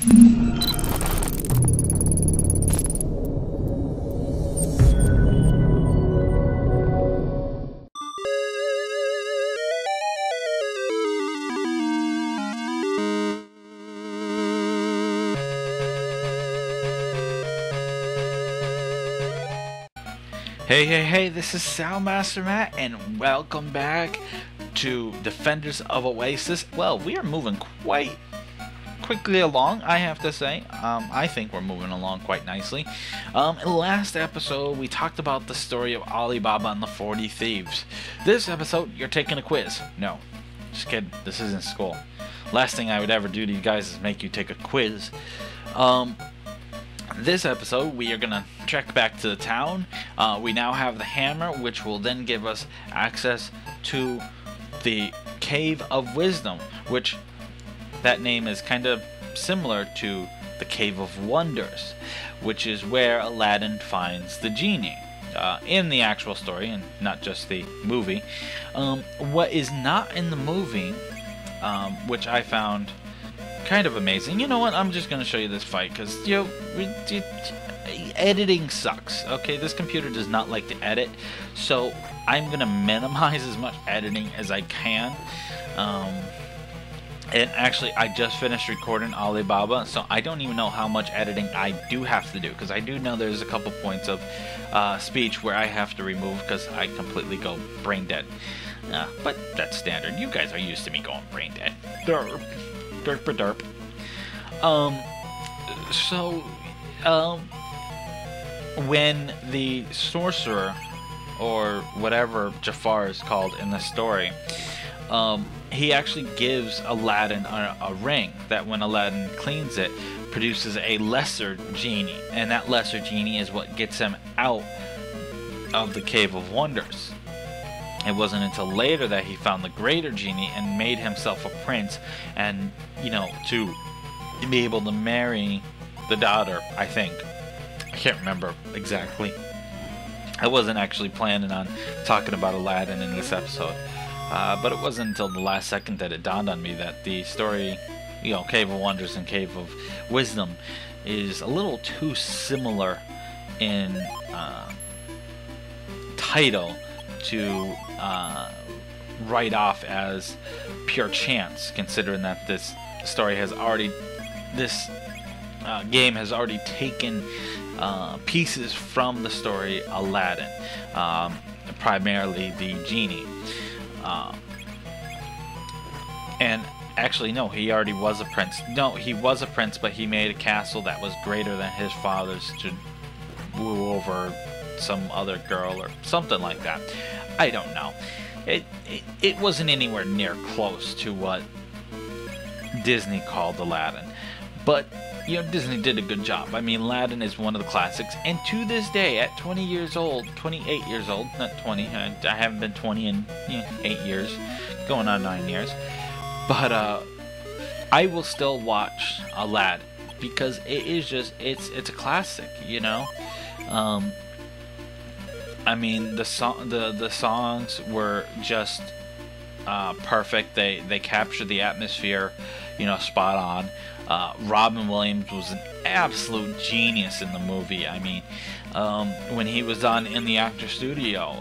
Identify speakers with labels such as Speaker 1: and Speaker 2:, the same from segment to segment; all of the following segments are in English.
Speaker 1: Hey, this is Soundmaster Matt, and welcome back to Defenders of Oasis. Well, we are moving quite quickly along, I have to say. I think we're moving along quite nicely. In the last episode, we talked about the story of Alibaba and the 40 Thieves. This episode, you're taking a quiz. No, just kidding. This isn't school. Last thing I would ever do to you guys is make you take a quiz. This episode, we are going to trek back to the town. We now have the hammer, which will then give us access to the Cave of Wisdom, which that name is kind of similar to the Cave of Wonders, which is where Aladdin finds the genie in the actual story and not just the movie. What is not in the movie, which I found kind of amazing. You know what? I'm just gonna show you this fight because editing sucks. Okay, this computer does not like to edit, so I'm gonna minimize as much editing as I can. And actually, I just finished recording Alibaba, so I don't even know how much editing I do have to do, because I do know there's a couple points of speech where I have to remove because I completely go brain dead. But that's standard. You guys are used to me going brain dead. Derp. Derp. When the sorcerer, or whatever Jafar is called in the story, he actually gives Aladdin a ring that, when Aladdin cleans it, produces a lesser genie, and that lesser genie is what gets him out of the Cave of Wonders. It wasn't until later that he found the greater genie and made himself a prince, and, you know, to be able to marry the daughter, I think. I can't remember exactly. I wasn't actually planning on talking about Aladdin in this episode, but it wasn't until the last second that it dawned on me that the story, you know, Cave of Wonders and Cave of Wisdom, is a little too similar in title to write off as pure chance, considering that this story has already, this game has already taken pieces from the story Aladdin, primarily the genie, and actually no, he already was a prince. No, he was a prince, but he made a castle that was greater than his father's to woo over some other girl or something like that. I don't know. It wasn't anywhere near close to what Disney called Aladdin, but you know, Disney did a good job. I mean, Aladdin is one of the classics, and to this day, at 20 years old, 28 years old, not 20, I haven't been 20 in 8 years, going on 9 years, but I will still watch Aladdin because it is just, it's a classic, you know. I mean, the songs were just perfect. They captured the atmosphere, you know, spot on. Robin Williams was an absolute genius in the movie. I mean, when he was in the actor studio,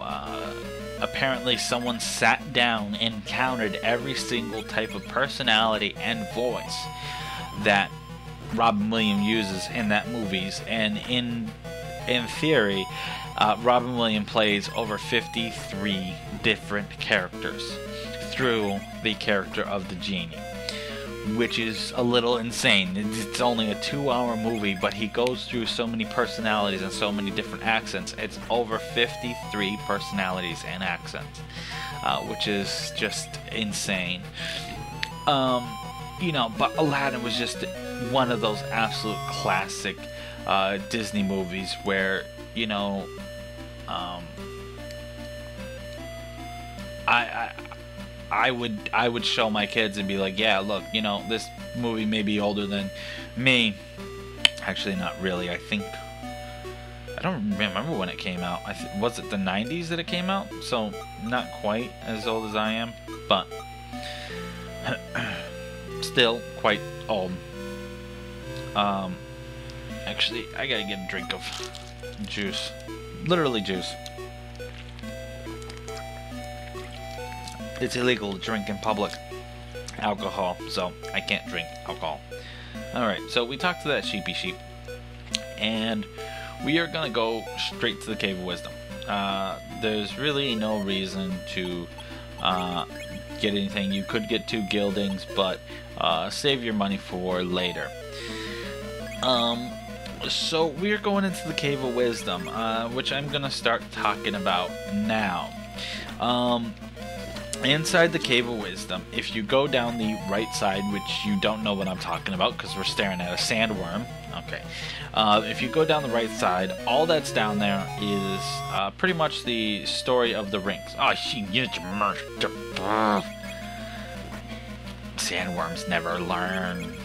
Speaker 1: apparently someone sat down and counted every single type of personality and voice that Robin Williams uses in that movies, and in theory, Robin Williams plays over 53 different characters through the character of the genie, which is a little insane. It's only a 2-hour movie, but he goes through so many personalities and so many different accents. It's over 53 personalities and accents, which is just insane. You know, but Aladdin was just one of those absolute classic Disney movies where, you know, I would show my kids and be like, yeah, look, you know, this movie may be older than me. Actually, not really. I think, I don't remember when it came out. Was it the 90s that it came out? So not quite as old as I am, but still quite old. Actually, I gotta get a drink of juice. Literally juice. It's illegal to drink in public alcohol, so I can't drink alcohol. Alright, so we talked to that sheepy sheep, and we are gonna go straight to the Cave of Wisdom. There's really no reason to get anything. You could get 2 gildings, but save your money for later. So we're going into the Cave of Wisdom, which I'm gonna start talking about now. Inside the Cave of Wisdom, if you go down the right side, which you don't know what I'm talking about because we're staring at a sandworm. Okay. If you go down the right side, all that's down there is pretty much the story of the rings. Oh, sandworms never learn.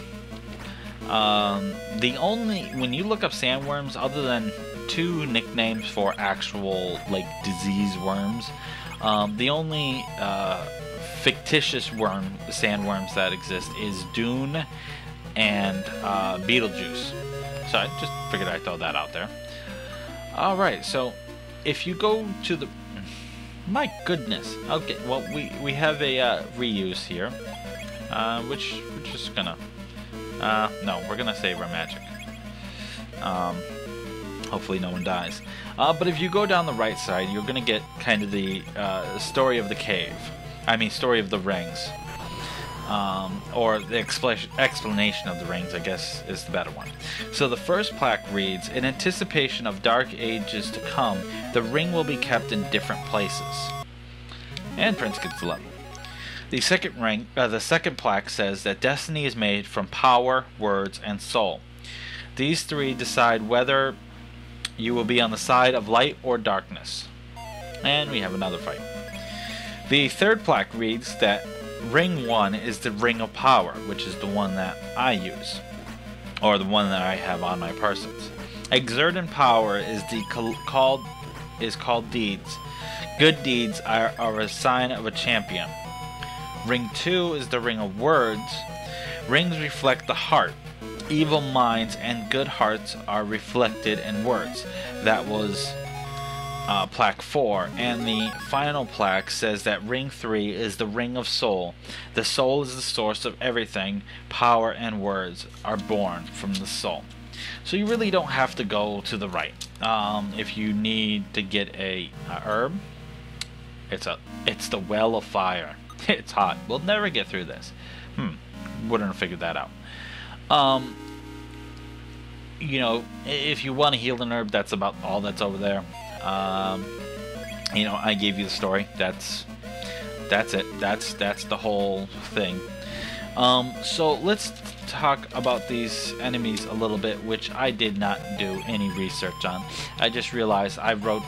Speaker 1: When you look up sandworms, other than 2 nicknames for actual, like, disease worms, the only fictitious sandworms that exist is Dune and Beetlejuice. So I just figured I'd throw that out there. Alright, so if you go to the... My goodness. Okay, well, we have a reuse here, which we're just gonna... no, we're gonna save our magic. Hopefully no one dies. But if you go down the right side, you're gonna get kind of the story of the cave. I mean, story of the rings. Or the explanation of the rings, I guess, is the better one. So the first plaque reads, in anticipation of dark ages to come, the ring will be kept in different places. And Prince gets the level. The second plaque says that destiny is made from power, words, and soul. These 3 decide whether you will be on the side of light or darkness. And we have another fight. The third plaque reads that Ring 1 is the Ring of Power, which is the one that I use, or the one that I have on my persons. Exerting power is called deeds. Good deeds are a sign of a champion. Ring 2 is the Ring of Words. Rings reflect the heart. Evil minds and good hearts are reflected in words. That was plaque 4, and the final plaque says that Ring 3 is the Ring of Soul. The soul is the source of everything. Power and words are born from the soul. So you really don't have to go to the right. If you need to get a herb, it's the Well of Fire. It's hot. We'll never get through this. Wouldn't have figured that out. You know, if you want to heal an herb, that's about all that's over there. You know, I gave you the story. That's it. That's the whole thing. So let's talk about these enemies a little bit, which I did not do any research on. I just realized I wrote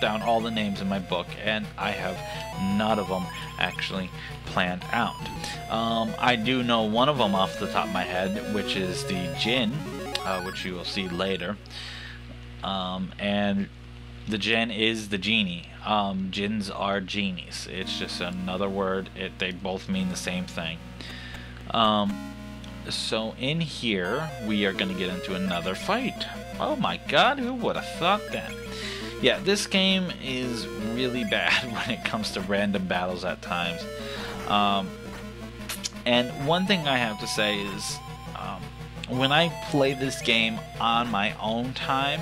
Speaker 1: down all the names in my book, and I have none of them actually planned out. I do know one of them off the top of my head, which is the Jinn, which you will see later. And the Jinn is the genie. Jinns are genies. It's just another word. They both mean the same thing. So in here, we are going to get into another fight. Oh my god, who would have thought that? Yeah, this game is really bad when it comes to random battles at times. And one thing I have to say is, when I play this game on my own time,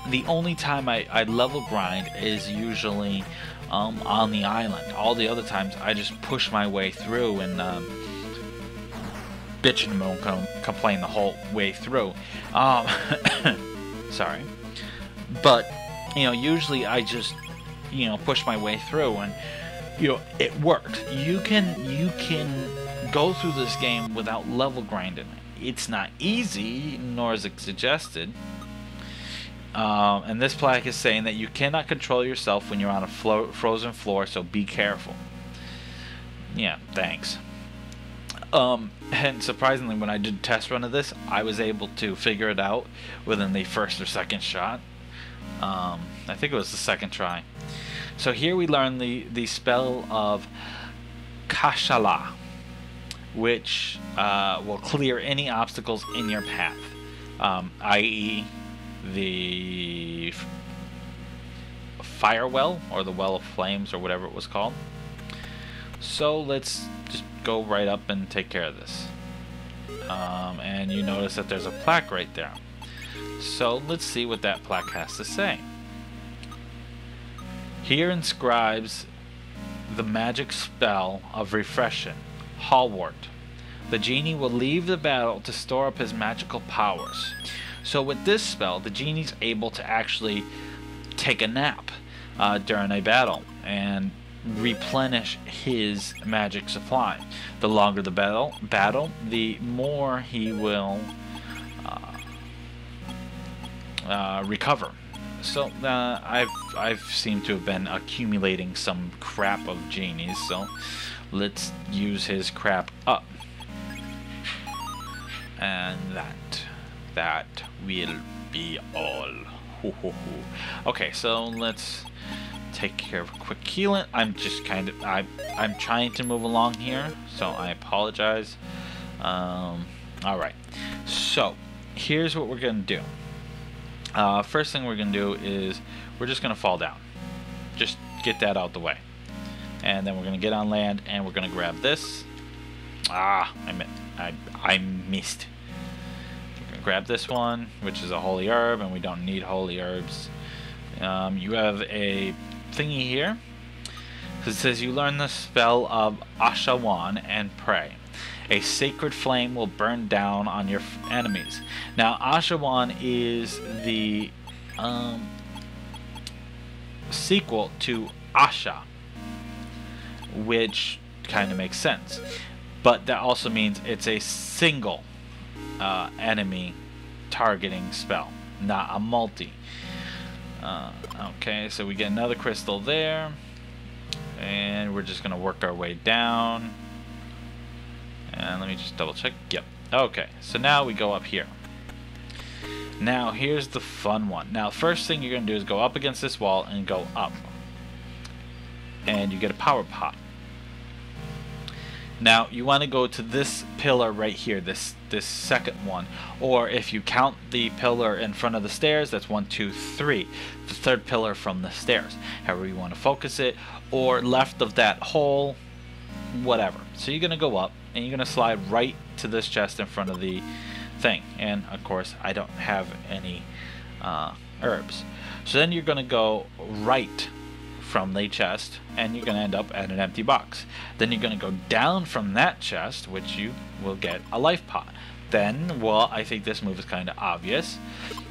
Speaker 1: the only time I level grind is usually on the island. All the other times I just push my way through and bitch and moan, complain the whole way through. Sorry. But, you know, usually I just, you know, push my way through, and, you know, it works. You can go through this game without level grinding. It's not easy, nor is it suggested. And this plaque is saying that you cannot control yourself when you're on a frozen floor, so be careful. Yeah, thanks. And surprisingly, when I did a test run of this, I was able to figure it out within the first or second shot. I think it was the second try. So here we learn the spell of Kashala. which will clear any obstacles in your path, i.e. the fire well, or the well of flames, or whatever it was called. So let's just go right up and take care of this. And you notice that there's a plaque right there. So let's see what that plaque has to say. Here inscribes the magic spell of refreshing, Hallwart. The genie will leave the battle to store up his magical powers. So with this spell, the genie's able to actually take a nap during a battle and replenish his magic supply. The longer the battle, the more he will recover. So I've seemed to have been accumulating some crap of genies, so let's use his crap up. And that will be all. Okay, so let's take care of a quick healing. I'm trying to move along here, so I apologize. Alright, so here's what we're gonna do. First thing we're gonna do is we're just gonna fall down. Just get that out the way, and then we're gonna get on land and we're gonna grab this. I missed. We're gonna grab this one, which is a holy herb, and we don't need holy herbs. You have a thingy here. It says you learn the spell of Ashawan and pray. A sacred flame will burn down on your enemies. Now, Ashawan is the sequel to Asha, which kind of makes sense. But that also means it's a single enemy targeting spell, not a multi. Okay, so we get another crystal there, and we're just gonna work our way down. And let me just double check. Yep. Okay, so now we go up here. Now here's the fun one. Now first thing you're gonna do is go up against this wall and go up, and you get a power pot. Now you want to go to this pillar right here, this second one, or if you count the pillar in front of the stairs, that's 1, 2, 3, the third pillar from the stairs, however you want to focus it, or left of that hole, whatever. So you're gonna go up and you're gonna slide right to this chest in front of the thing, and of course I don't have any herbs. So then you're gonna go right from the chest, and you're going to end up at an empty box. Then you're going to go down from that chest, which you will get a life pot. Then, well, I think this move is kind of obvious,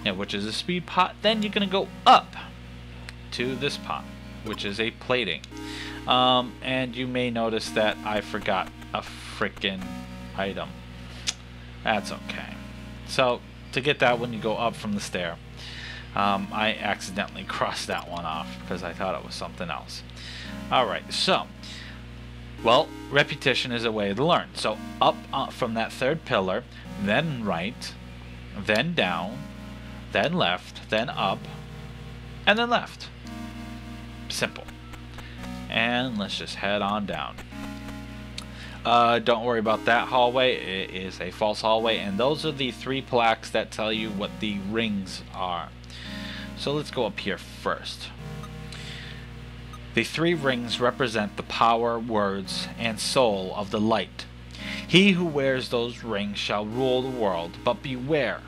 Speaker 1: which is a speed pot. Then you're going to go up to this pot, which is a plating. And you may notice that I forgot a freaking item. That's okay. So to get that one, you go up from the stair. I accidentally crossed that one off because I thought it was something else. Alright, so, well, repetition is a way to learn. So up from that third pillar, then right, then down, then left, then up, and then left. Simple. And let's just head on down. Don't worry about that hallway. It is a false hallway, and those are the 3 plaques that tell you what the rings are. So let's go up here first. The 3 rings represent the power, words, and soul of the light. He who wears those rings shall rule the world, but beware.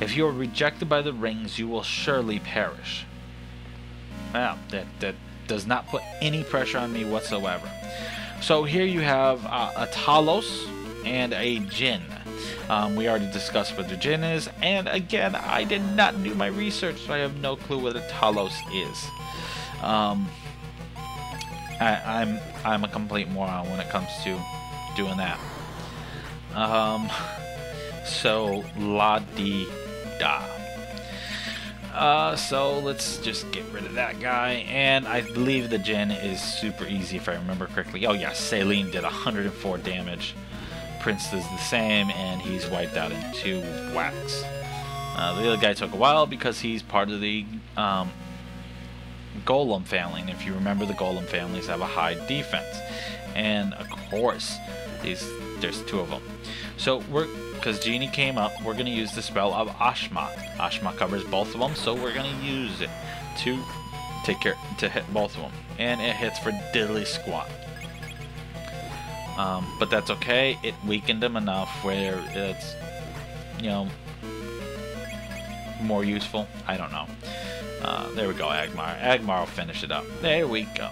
Speaker 1: If you are rejected by the rings, you will surely perish. Well, that does not put any pressure on me whatsoever. So here you have a Talos and a Jinn. We already discussed what the Jinn is, and again, I did not do my research, so I have no clue what a Talos is. I'm a complete moron when it comes to doing that. So la-di-da. So let's just get rid of that guy, and I believe the Jinn is super easy if I remember correctly. Oh yeah, Saline did 104 damage. Prince does the same, and he's wiped out in 2 whacks. The other guy took a while because he's part of the Golem family, and if you remember, the Golem families have a high defense. And of course, There's two of them. So because Genie came up, we're gonna use the spell of Ashma. Ashma covers both of them, so we're gonna use it to hit both of them, and it hits for diddly squat. But that's okay. It weakened him enough where it's, you know, more useful. I don't know. There we go, Agmar. Agmar will finish it up. There we go.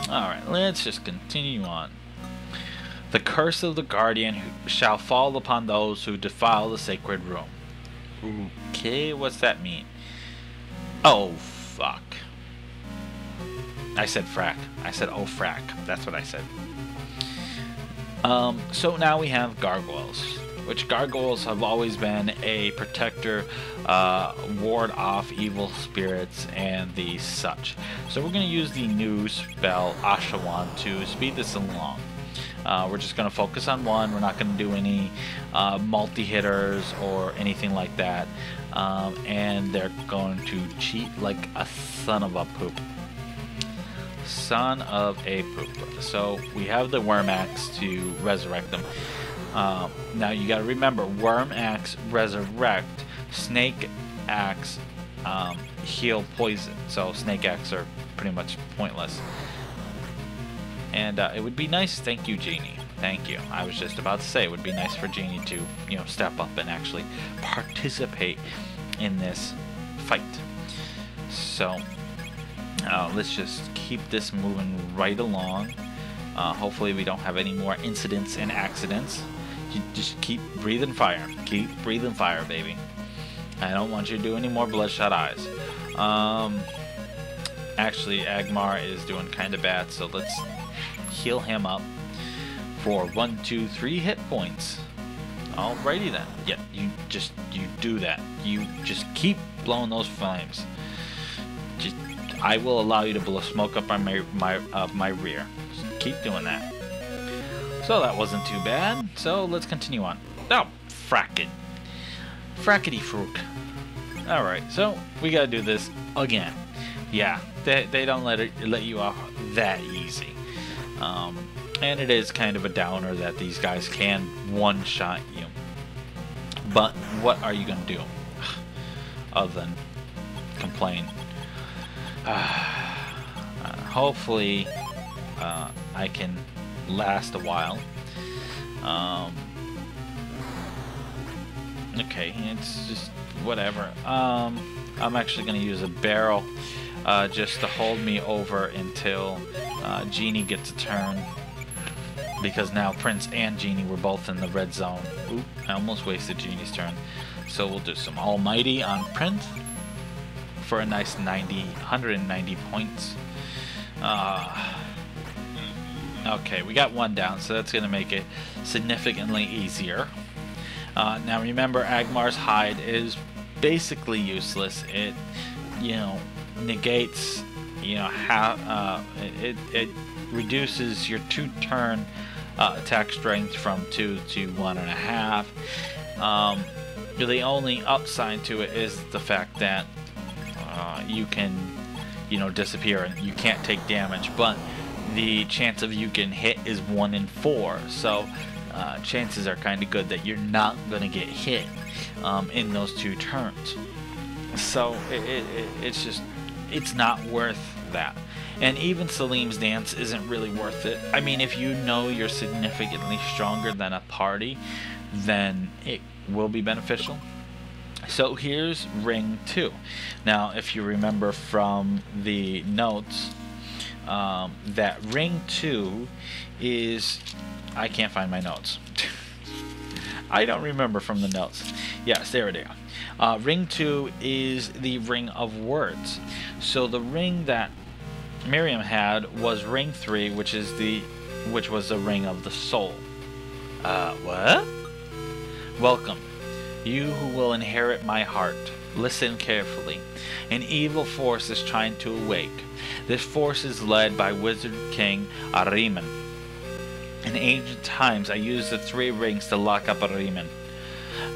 Speaker 1: Alright, let's just continue on. The curse of the Guardian shall fall upon those who defile the sacred room. Okay, what's that mean? Oh, fuck. I said frack. I said oh frack. That's what I said. So now we have gargoyles, which gargoyles have always been a protector, ward off evil spirits and the such. So we're going to use the new spell Ashawan to speed this along. We're just going to focus on one. We're not going to do any multi-hitters or anything like that. And they're going to cheat like a son of a poop. Son of a poop. So we have the Worm Axe to resurrect them. Now you got to remember, Worm Axe resurrect, Snake Axe heal poison. So Snake Axe are pretty much pointless. And it would be nice. Thank you, Genie. Thank you. I was just about to say it would be nice for Genie to, you know, step up and actually participate in this fight. So let's just keep this moving right along. Hopefully we don't have any more incidents and accidents. You just keep breathing fire. Keep breathing fire, baby. I don't want you to do any more bloodshot eyes. Actually, Agmar is doing kind of bad, so let's heal him up for 1, 2, 3 hit points. Alrighty then. Yeah, you do that. You just keep blowing those flames. I will allow you to blow smoke up on my rear. Just keep doing that. So that wasn't too bad. So let's continue on. Oh, frackety frook. Alright, so we gotta do this again. Yeah, they don't let you off that easy. And it is kind of a downer that these guys can one-shot you. But what are you gonna do other than complain? Hopefully I can last a while. Okay, it's just whatever. I'm actually going to use a barrel just to hold me over until Genie gets a turn, because now Prince and Genie were both in the red zone. Oop, I almost wasted Genie's turn. So we'll do some Almighty on Prince for a nice 190 points. Okay, we got one down, so that's going to make it significantly easier. Now remember, Agmar's hide is basically useless. It, you know, negates, you know, it reduces your 2-turn attack strength from 2 to 1.5. The only upside to it is the fact that you can, you know, disappear and you can't take damage, but the chance of you getting hit is 1 in 4, so chances are kind of good that you're not going to get hit in those 2 turns. So it's not worth that. And even Salim's Dance isn't really worth it. I mean, if you know you're significantly stronger than a party, then it will be beneficial. So here's Ring 2. Now, if you remember from the notes, that Ring 2 is... I can't find my notes. I don't remember from the notes. Yes, there it is. Ring 2 is the Ring of Words. So the ring that Miriam had was Ring 3, which was the Ring of the Soul. What? Welcome, you who will inherit my heart. Listen carefully. An evil force is trying to awake. This force is led by Wizard King Ahriman. In ancient times, I used the 3 rings to lock up Ahriman.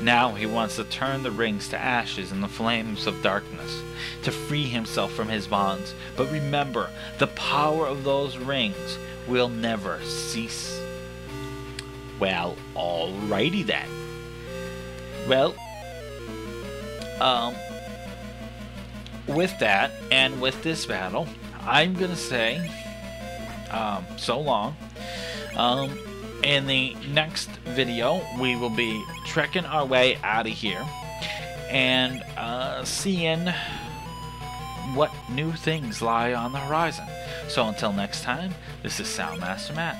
Speaker 1: Now he wants to turn the rings to ashes in the flames of darkness, to free himself from his bonds. But remember, the power of those rings will never cease. Well, alrighty then. Well, with that, and with this battle, I'm gonna say, so long. In the next video, we will be trekking our way out of here and seeing what new things lie on the horizon. So until next time, this is Soundmaster Matt.